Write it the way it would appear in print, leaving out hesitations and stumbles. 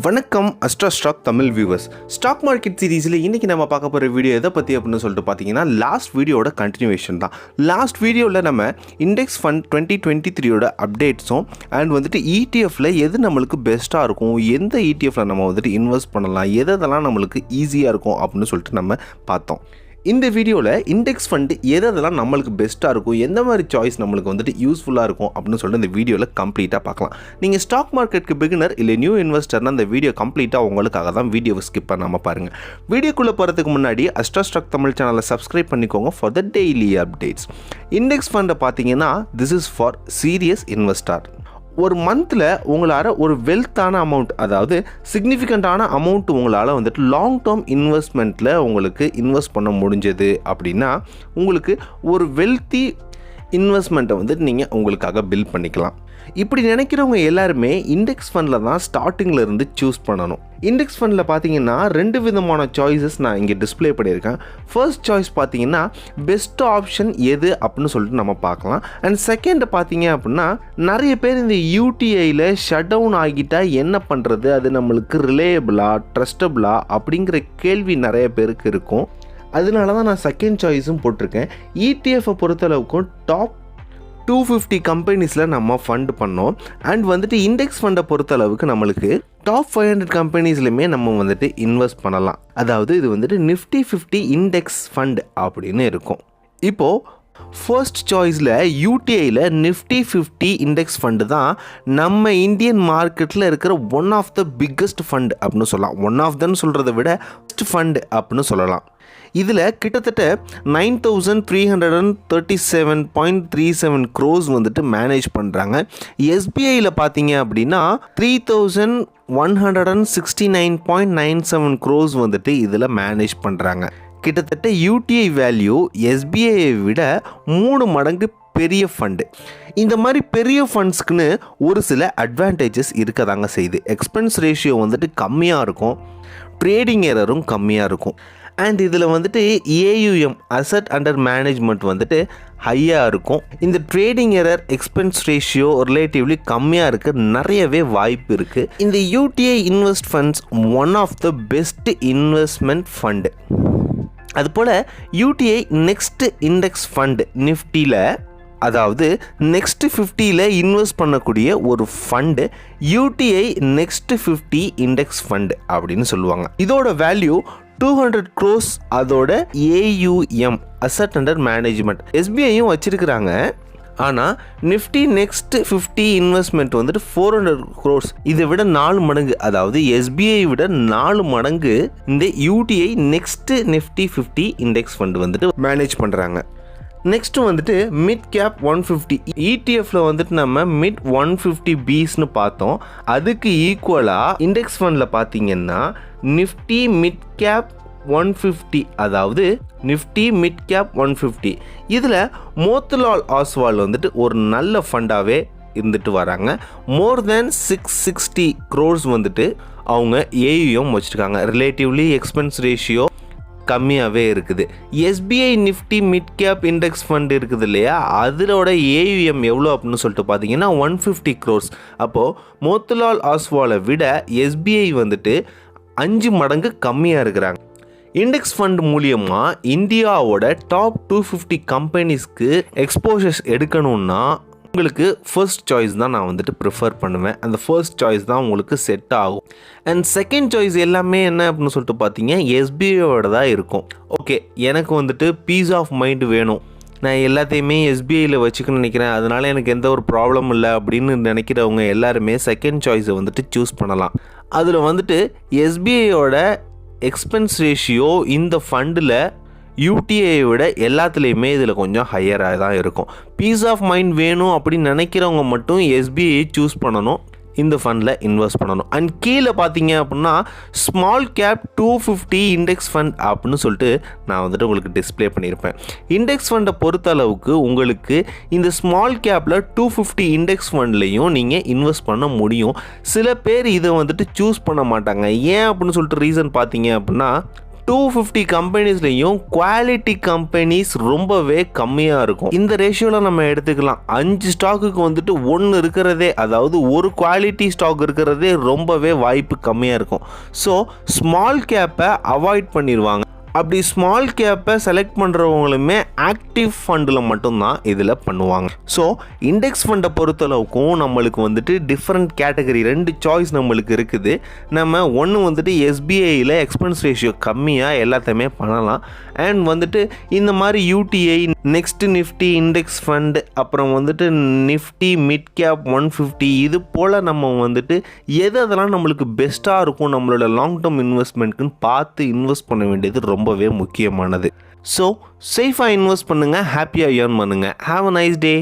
வணக்கம் AstraStockTamil viewers. Stock market சீரிஸில் இன்றைக்கி நம்ம பார்க்க போகிற வீடியோ எதை பற்றி அப்படின்னு சொல்லிட்டு பார்த்தீங்கன்னா லாஸ்ட் வீடியோட கண்டினியூவேஷன் தான். லாஸ்ட் வீடியோவில் நம்ம இண்டெக்ஸ் ஃபண்ட் 2023யோட அப்டேட்ஸும் அண்ட் வந்துட்டு ETFல எது நம்மளுக்கு பெஸ்ட்டாக இருக்கும், எந்த ETFல நம்ம வந்துட்டு இன்வெஸ்ட் பண்ணலாம், எதெல்லாம் நம்மளுக்கு ஈஸியாக இருக்கும் அப்படின்னு சொல்லிட்டு நம்ம பார்த்தோம். இந்த வீடியோவில் இண்டெக்ஸ் ஃபண்டு எதெல்லாம் நம்மளுக்கு பெஸ்ட்டாக இருக்கும், எந்த மாதிரி சாய்ஸ் நம்மளுக்கு வந்துட்டு யூஸ்ஃபுல்லாக இருக்கும் அப்படின்னு சொல்லிட்டு இந்த வீடியோவில் கம்ப்ளீட்டாக பார்க்கலாம். நீங்கள் ஸ்டாக் மார்க்கெட்டுக்கு பிகினர் இல்லை நியூ இன்வெஸ்டர்னா இந்த வீடியோ கம்ப்ளீட்டாக உங்களுக்காக தான். வீடியோவை ஸ்கிப் பண்ணாமல் பாருங்கள். வீடியோக்குள்ளே போகிறதுக்கு முன்னாடி AstraStockTamil சேனலை சப்ஸ்கிரைப் பண்ணிக்கோங்க for the daily updates. Index ஃபண்டை பார்த்தீங்கன்னா this is for serious investor. ஒரு மந்தில் உங்களால் ஒரு வெல்த்தான அமௌண்ட், அதாவது சிக்னிஃபிகண்ட்டான அமௌண்ட் உங்களால் வந்துட்டு லாங் டேர்ம் இன்வெஸ்ட்மெண்ட்டில் உங்களுக்கு இன்வெஸ்ட் பண்ண முடிஞ்சது அப்படின்னா உங்களுக்கு ஒரு வெல்த்தி இன்வெஸ்ட்மெண்ட்டை வந்துட்டு நீங்கள் உங்களுக்காக பில்ட் பண்ணிக்கலாம். இப்படி நினைக்கிறவங்க எல்லாருமே இண்டெக்ஸ் ஃபண்டில் தான் ஸ்டார்டிங்கில் இருந்து சூஸ் பண்ணணும். இண்டெக்ஸ் ஃபண்டில் பார்த்தீங்கன்னா 2 விதமான சாய்ஸஸ் நான் இங்கே டிஸ்பிளே பண்ணியிருக்கேன். ஃபர்ஸ்ட் சாய்ஸ் பார்த்தீங்கன்னா பெஸ்ட் ஆப்ஷன் எது அப்படின்னு சொல்லிட்டு நம்ம பார்க்கலாம். அண்ட் செகண்ட் பார்த்தீங்க அப்படின்னா நிறைய பேர் இந்த UTIயில் ஷட் டவுன் ஆகிட்டால் என்ன பண்ணுறது, அது நம்மளுக்கு ரிலேயபிளா ட்ரஸ்டபிளா அப்படிங்கிற கேள்வி நிறைய பேருக்கு இருக்கும். அதனால தான் நான் செகண்ட் சாய்ஸும் போட்டிருக்கேன். ETF பொறுத்தளவுக்கும் டாப் 250 கம்பெனிஸில் நம்ம ஃபண்ட் பண்ணோம். அண்ட் வந்துட்டு இண்டெக்ஸ் ஃபண்டை பொறுத்தளவுக்கு நம்மளுக்கு டாப் 500 கம்பெனிஸ்லையுமே நம்ம வந்துட்டு இன்வெஸ்ட் பண்ணலாம். அதாவது இது வந்துட்டு Nifty 50 இண்டெக்ஸ் ஃபண்ட் அப்படின்னு இருக்கும். இப்போது ஃபர்ஸ்ட் சாய்ஸில் UTIயில் Nifty 50 இண்டெக்ஸ் ஃபண்டு தான் நம்ம இந்தியன் மார்க்கெட்டில் இருக்கிற one of the biggest fund அப்படின்னு சொல்லலாம். ஒன் ஆஃப் தன்னு சொல்கிறத விட பெஸ்ட் ஃபண்ட் அப்படின்னு சொல்லலாம். இதில் கிட்டத்தட்ட 9,337.37 crores வந்துட்டு மேனேஜ் பண்ணுறாங்க. SBIயில் பார்த்தீங்க அப்படின்னா 3,169.97 crores வந்துட்டு இதில் மேனேஜ் பண்ணுறாங்க. கிட்டத்தட்ட UTI வேல்யூ SBIயை விட 3 மடங்கு பெரிய ஃபண்டு. இந்த மாதிரி பெரிய ஃபண்ட்ஸ்க்குன்னு ஒரு சில அட்வான்டேஜஸ் இருக்க தாங்க செய்யுது. எக்ஸ்பென்ஸ் ரேஷியோ வந்துட்டு கம்மியாக இருக்கும், ட்ரேடிங் எரரும் கம்மியாக இருக்கும். அண்ட் இதில் வந்துட்டு AUM அசட் அண்டர் மேனேஜ்மெண்ட் வந்துட்டு ஹையாக இருக்கும். இந்த trading error expense ratio relatively கம்மியாக இருக்க நிறையவே வாய்ப்பு இருக்குது. இந்த UTI invest funds one of the best investment fund. அதுபோல் UTI நெக்ஸ்ட் இண்டெக்ஸ் ஃபண்ட் நிஃப்டியில், அதாவது நெக்ஸ்ட் 50ல் இன்வெஸ்ட் பண்ணக்கூடிய ஒரு fund UTI next 50 index fund அப்படின்னு சொல்லுவாங்க. இதோட வேல்யூ 200 crores. அதோட AUM அசட் அண்டர் மேனேஜ்மெண்ட் SBIயும் வச்சிருக்கிறாங்க. ஆனால் நிஃப்டி நெக்ஸ்ட் 50 இன்வெஸ்ட்மெண்ட் வந்துட்டு 400 crores. இதை விட 4 மடங்கு, அதாவது SBI விட 4 மடங்கு இந்த UTI next Nifty 50 index fund வந்துட்டு மேனேஜ் பண்ணுறாங்க. நெக்ஸ்ட்டு வந்துட்டு மிட் கேப் 150 ETFல வந்துட்டு நம்ம மிட் 150 பீஸ்னு பார்த்தோம். அதுக்கு ஈக்குவலாக இண்டெக்ஸ் ஃபண்டில் பார்த்தீங்கன்னா நிஃப்டி மிட் கேப் 150, அதாவது நிஃப்டி மிட் கேப் 150. இதில் மோத்திலால் ஆஸ்வால் வந்துட்டு ஒரு நல்ல ஃபண்டாகவே இருந்துட்டு வராங்க. மோர் தேன் 660 crores வந்துட்டு அவங்க AUM வச்சுருக்காங்க. ரிலேட்டிவ்லி எக்ஸ்பென்ஸ் ரேஷியோ கம்மியாகவே இருக்குது. SBI Nifty mid cap index fund இருக்குது இல்லையா, அதோட AUM எவ்வளோ அப்படின்னு சொல்லிட்டு பார்த்தீங்கன்னா 150 crores. அப்போது மோத்திலால் ஆஸ்வாலை விட SBI வந்துட்டு 5 மடங்கு கம்மியாக இருக்கிறாங்க. இண்டெக்ஸ் ஃபண்ட் மூலியமாக இந்தியாவோட டாப் 250 கம்பெனிஸ்க்கு எக்ஸ்போஷர்ஸ் எடுக்கணுன்னா உங்களுக்கு ஃபர்ஸ்ட் சாய்ஸ் தான் நான் வந்துட்டு ப்ரிஃபர் பண்ணுவேன். அந்த ஃபர்ஸ்ட் சாய்ஸ் தான் உங்களுக்கு செட் ஆகும். அண்ட் செகண்ட் சாய்ஸ் எல்லாமே என்ன அப்படின்னு சொல்லிட்டு பார்த்தீங்க SBIயோட தான் இருக்கும். ஓகே, எனக்கு வந்துட்டு பீஸ் ஆஃப் மைண்ட் வேணும், நான் எல்லாத்தையுமே SBIயில் வச்சுக்கணும்னு நினைக்கிறேன், அதனால் எனக்கு எந்த ஒரு ப்ராப்ளம் இல்லை அப்படின்னு நினைக்கிறவங்க எல்லாருமே செகண்ட் சாய்ஸை வந்துட்டு சூஸ் பண்ணலாம். அதில் வந்துட்டு SBIயோட எக்ஸ்பென்ஸ் ரேஷியோ இந்த ஃபண்டில் UTIயை விட எல்லாத்துலேயுமே இதில் கொஞ்சம் ஹையராக தான் இருக்கும். பீஸ் ஆஃப் மைண்ட் வேணும் அப்படின்னு நினைக்கிறவங்க மட்டும் SBIயை சூஸ் பண்ணணும், இந்த ஃபண்டில் இன்வெஸ்ட் பண்ணணும். அண்ட் கீழே பார்த்தீங்க அப்படின்னா ஸ்மால் கேப் 250 இண்டெக்ஸ் ஃபண்ட் அப்படின்னு சொல்லிட்டு நான் வந்துட்டு உங்களுக்கு டிஸ்பிளே பண்ணியிருப்பேன். இண்டெக்ஸ் ஃபண்டை பொறுத்த அளவுக்கு உங்களுக்கு இந்த ஸ்மால் கேப்பில் 250 இண்டெக்ஸ் ஃபண்ட்லேயும் நீங்கள் இன்வெஸ்ட் பண்ண முடியும். சில பேர் இதை வந்துட்டு சூஸ் பண்ண மாட்டாங்க. ஏன் அப்படின்னு சொல்லிட்டு ரீசன் பார்த்தீங்க அப்படின்னா 250 கம்பெனிஸ்லையும் குவாலிட்டி கம்பெனிஸ் ரொம்பவே கம்மியாக இருக்கும். இந்த ரேஷியோவில் நம்ம எடுத்துக்கலாம். 5 ஸ்டாக்குக்கு வந்துட்டு 1 இருக்கிறதே, அதாவது ஒரு குவாலிட்டி ஸ்டாக் இருக்கிறதே ரொம்பவே வாய்ப்பு கம்மியாக இருக்கும். ஸோ ஸ்மால் கேப்பை அவாய்ட் பண்ணிடுவாங்க. அப்படி ஸ்மால் கேப்பை செலக்ட் பண்ணுறவங்களுமே ஆக்டிவ் ஃபண்டில் மட்டும்தான் இதில் பண்ணுவாங்க. ஸோ இண்டெக்ஸ் ஃபண்டை பொறுத்தளவுக்கும் நம்மளுக்கு வந்துட்டு டிஃப்ரெண்ட் கேட்டகரி 2 சாய்ஸ் நம்மளுக்கு இருக்குது. நம்ம ஒன்று வந்துட்டு எஸ்பிஐயில் எக்ஸ்பென்ஸ் ரேஷியோ கம்மியாக எல்லாத்தையுமே பண்ணலாம். அண்ட் வந்துட்டு இந்த மாதிரி UTI, next Nifty index fund, அப்புறம் வந்துட்டு நிஃப்டி மிட் கேப் 150, இது போல் நம்ம வந்துட்டு அதெல்லாம் நம்மளுக்கு பெஸ்ட்டாக இருக்கும் நம்மளோட லாங் டேர்ம் இன்வெஸ்ட்மெண்ட்டுன்னு பார்த்து இன்வெஸ்ட் பண்ண வேண்டியது ரொம்பவே முக்கியமானது. ஸோ சேஃபாக இன்வெஸ்ட் பண்ணுங்கள், ஹாப்பியாக ஏர்ன் பண்ணுங்கள். Have a nice day.